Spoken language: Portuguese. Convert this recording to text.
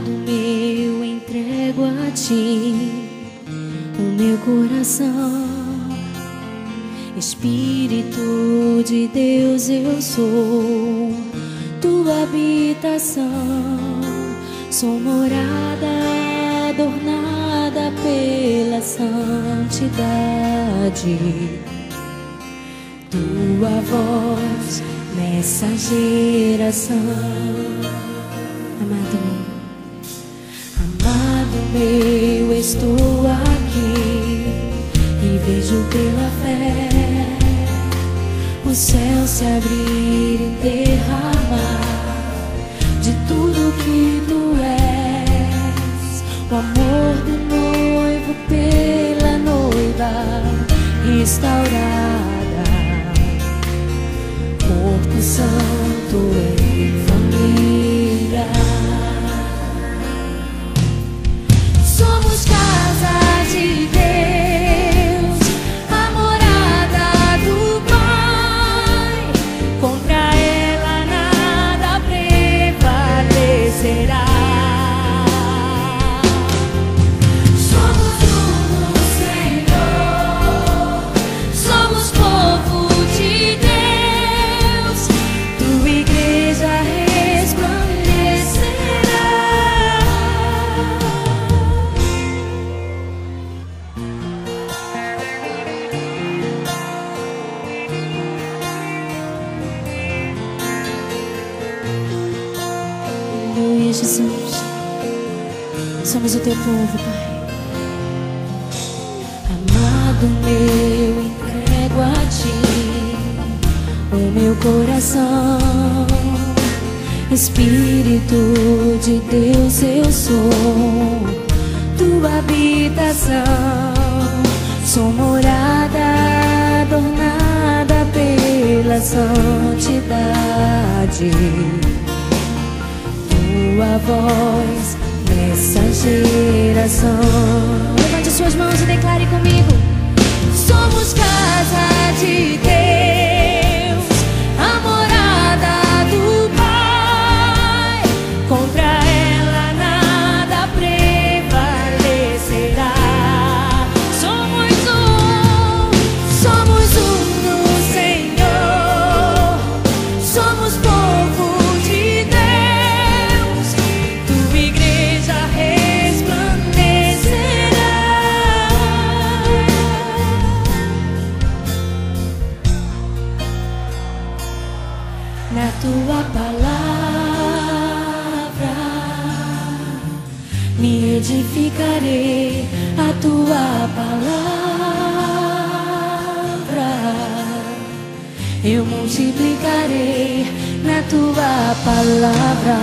Amado meu, entrego a ti o meu coração. Espírito de Deus, eu sou tua habitação. Sou morada adornada pela santidade. Tua voz nessa geração. Amado meu, estou aqui e vejo pela fé o céu se abrir e derramar de tudo que tu és. O amor do noivo pela noiva restaurada, corpo santo em família. Somos casa de Deus, a morada do Pai. Contra ela nada prevalecerá. Somos um no Senhor, somos povo de Deus. Tua igreja resplandecerá. Aleluia, Jesus. Somos o teu povo, Pai. Amado meu, entrego a ti o meu coração. Espírito de Deus, eu sou tua habitação. Sou morada adornada pela santidade. Tua voz nessa geração. Levante suas mãos e declare comigo. Somos casa de Deus, a morada do Pai. Contra ela nada prevalecerá. Somos um no Senhor. Somos povo de Deus. Tua igreja resplandecerá. Na tua palavra me edificarei, a tua palavra eu multiplicarei na tua palavra.